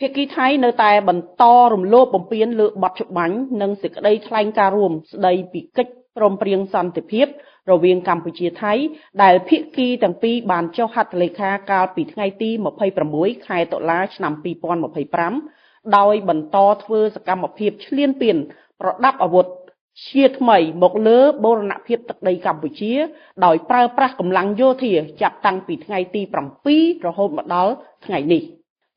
ភាគីថៃនៅតែបន្តរំលោភបំពានលើបទច្បាញ់និងសេចក្តីថ្លែងការណ៍រួមស្តីពីកិច្ចព្រមព្រៀងសន្តិភាពរវាងកម្ពុជាថៃដែលភាគីទាំងពីរបានចុះហត្ថលេខាកាលពីថ្ងៃទី26ខែតុលាឆ្នាំ2025ដោយបន្តធ្វើសកម្មភាពឈ្លានពានប្រដាប់អាវុធជាថ្មីមកលើបូរណភាពទឹកដីកម្ពុជាដោយប្រើប្រាស់កម្លាំងយោធាចាប់តាំងពីថ្ងៃទី7រហូតមកដល់ថ្ងៃនេះ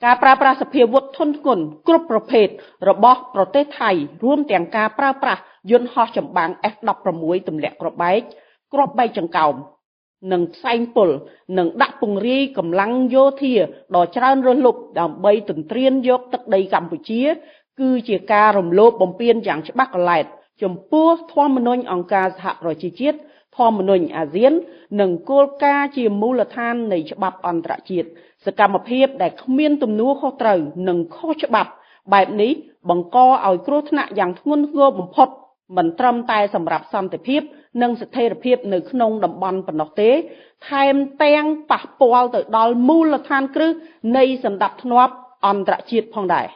ការប្រើប្រាស់សភាវុធធុនធ្ងន់គ្រប់ប្រភេទរបស់ប្រទេសថៃរួមទាំងការប្រើប្រាស់យន្តហោះចម្បាំង F-16 ទម្លាក់គ្រាប់បែកចង្កោមនិងផ្សែងពុលនិងដាក់ពង្រាយកម្លាំងយោធាដ៏ច្រើនរលប់ដើម្បីទន្ទ្រានយកទឹកដីកម្ពុជាគឺជាការរំលោភបំពានយ៉ាងច្បាស់កឡែតចំពោះធម្មនុញ្ញអង្គការសហប្រជាជាតិធម្មនុញ្ញអាស៊ាននិងគោលការណ៍ជាមូលដ្ឋាននៃច្បាប់អន្តរជាតិសកម្មភាពដែលគ្មានទំនួលខុសត្រូវនិងខុសច្បាប់បែបនេះបង្កឲ្យគ្រោះថ្នាក់យ៉ាងធ្ងន់ធ្ងរបំផុតមិនត្រឹមតែសម្រាប់សន្តិភាពនិងស្ថិរភាពនៅក្នុងតំបន់ប៉ុណ្ណោះទេថែមទាំងប៉ះពាល់ទៅដល់មូលដ្ឋានគ្រឹះនៃសណ្ដាប់ធ្នាប់អន្តរជាតិផងដែរ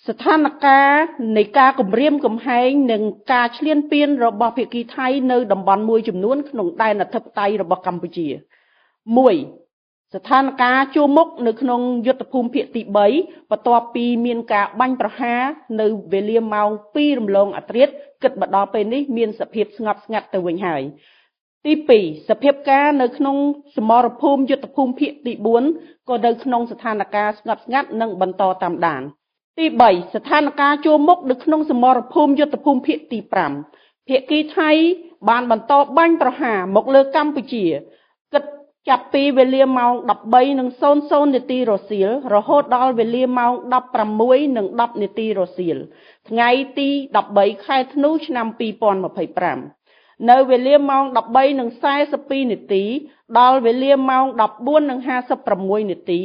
ស្ថានភាពនៃការគំរាមកំហែងនិងការឈ្លានពានរបស់ភាគីថៃនៅតំបន់មួយចំនួនក្នុងដែនអធិបតេយ្យរបស់កម្ពុជា1ស្ថានភាពជួរមុខនៅក្នុងយុទ្ធភូមិភាគទី3បន្ទាប់ពីមានការបាញ់ប្រហារនៅវេលាម៉ោង2រំលងអធ្រាត្រគិតមកដល់ពេលនេះមានសភាពស្ងប់ស្ងាត់ទៅវិញហើយទី2សភាពការនៅក្នុងសមរភូមិយុទ្ធភូមិភាគទី4ក៏នៅក្នុងស្ថានភាពស្ងប់ស្ងាត់និងបន្តតាមដានទី3ស្ថានភាពជួរមុខនៅក្នុងសមរភូមិយុទ្ធភូមិភាគទី5ភាគីថៃបានបន្តបាញ់ប្រហារមកលើកម្ពុជាគិតចាប់ពីវេលាម៉ោង 13:00 នាទីរសៀលរហូតដល់វេលាម៉ោង 16:10 នាទីរសៀលថ្ងៃទី13ខែធ្នូឆ្នាំ2025នៅវេលាម៉ោង 13:42 នាទីដល់វេលាម៉ោង 14:56 នាទី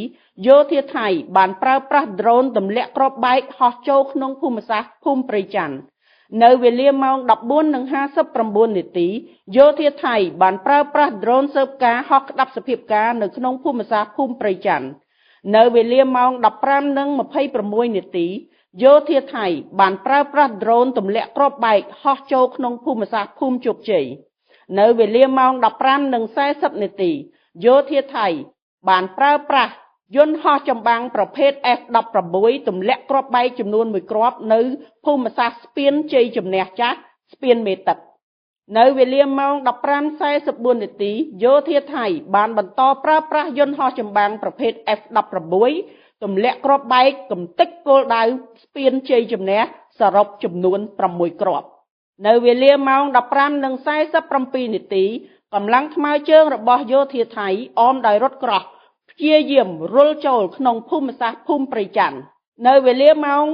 យោធាថៃបានប្រើប្រាស់ដ្រូនទម្លាក់គ្រាប់បែកហោះចូលក្នុងភូមិសាស្ត្រភូមិព្រៃច័ន្ទនៅវេលាម៉ោង 14:59 នាទីយោធាថៃបានប្រើប្រាស់ដ្រូនស៊ើបការហោះក្តាប់សភាពការនៅក្នុងភូមិសាស្ត្រភូមិព្រៃច័ន្ទនៅវេលាម៉ោង 15:26 នាទីយោធាថៃបានប្រើប្រាស់ដ្រូនទម្លាក់គ្រាប់បែកហោះចូលក្នុងភូមិសាស្ត្រភូមិជោគជ័យនៅវេលាម៉ោង 15:40 នាទីយោធាថៃបានប្រើប្រាស់យន្តហោះចម្បាំងប្រភេទ F-16 ទម្លាក់គ្រាប់បែកចំនួន1គ្រាប់នៅភូមិសាស្ត្រស្ពានជ័យជំនះចាស់ស្ពានមេទឹកនៅវេលាម៉ោង 15:44 នាទីយោធាថៃបានបន្តប្រើប្រាស់យន្តហោះចម្បាំងប្រភេទ F-16 ទម្លាក់គ្រាប់បែកកំទេចគោលដៅស្ពានជ័យជំនះសរុបចំនួន6គ្រាប់នៅវេលាម៉ោង 15:47 នាទីកម្លាំងថ្មើរជើងរបស់យោធាថៃអមដោយរថក្រោះព្យាយាមរុលចូលក្នុងភូមិសាស្ត្រភូមិព្រៃច័ន្ទនៅវេលាម៉ោង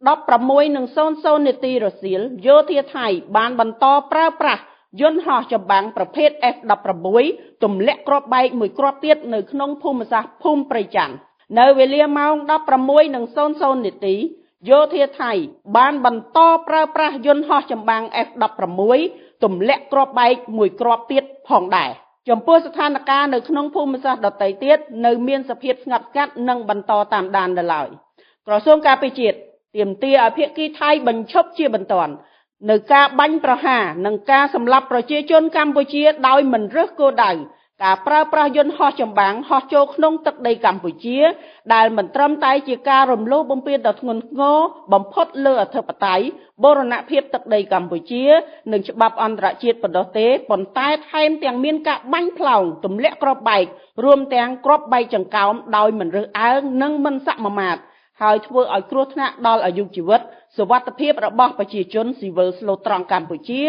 16:00 នាទីរសៀលយោធាថៃបានបន្តប្រើប្រាស់យន្តហោះចម្បាំងប្រភេទ F-16 ទម្លាក់គ្រាប់បែកមួយគ្រាប់ទៀតនៅក្នុងភូមិសាស្ត្រភូមិព្រៃច័ន្ទនៅវេលាម៉ោង 16:00 នាទីយោធាថៃបានបន្តប្រើប្រាស់យន្តហោះចម្បាំង F-16 ទម្លាក់គ្រាប់បែកមួយគ្រាប់ទៀតផងដែរចំពោះស្ថានភាពនៅក្នុងភូមិសាស្ត្រដទៃទៀតនៅមានសភាពស្ងប់ស្ងាត់និងបន្តតាមដាននៅឡើយក្រសួងការពារជាតិទាមទារឲ្យភាគីថៃបញ្ឈប់ជាបន្ទាន់នៅការបាញ់ប្រហារនិងការសម្លាប់ប្រជាជនកម្ពុជាដោយមិនរើសគោលដៅការប្រើប្រាស់យន្តហោះចម្បាំងហោះចូលក្នុងទឹកដីកម្ពុជាដែលមិនត្រឹមតែជាការរំលោភបំពានដ៏ធ្ងន់ធ្ងរបំផុតលើអធិបតេយ្យបូរណភាពទឹកដីកម្ពុជានិងច្បាប់អន្តរជាតិប៉ុណ្ណោះទេប៉ុន្តែថែមទាំងមានការបាញ់ផ្លោងទម្លាក់គ្រាប់បែករួមទាំងគ្រាប់បែកចង្កោមដោយមិនរើសអើងនិងមិនសមាមាត្រហើយធ្វើឲ្យគ្រោះថ្នាក់ដល់អាយុជីវិតសុវត្ថិភាពរបស់ប្រជាជនស៊ីវិលស្លូតត្រង់កម្ពុជា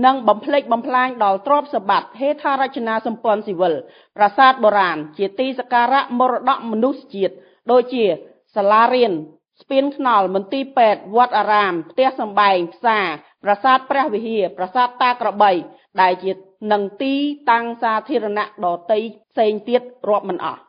និងបំផ្លិចបំផ្លាញដល់ទ្រព្យសម្បត្តិហេដ្ឋារចនាសម្ព័ន្ធស៊ីវិលប្រាសាទបុរាណជាទីសក្ការៈមរតកមនុស្សជាតិដូចជាសាលារៀនស្ពានថ្នល់មន្ទីរពេទ្យវត្តអារាមផ្ទះសម្បែងផ្សារប្រាសាទព្រះវិហារប្រាសាទតាក្របីដែលជានឹងទីតាំងសាធារណៈដទៃផ្សេងទៀតរាប់មិនអស់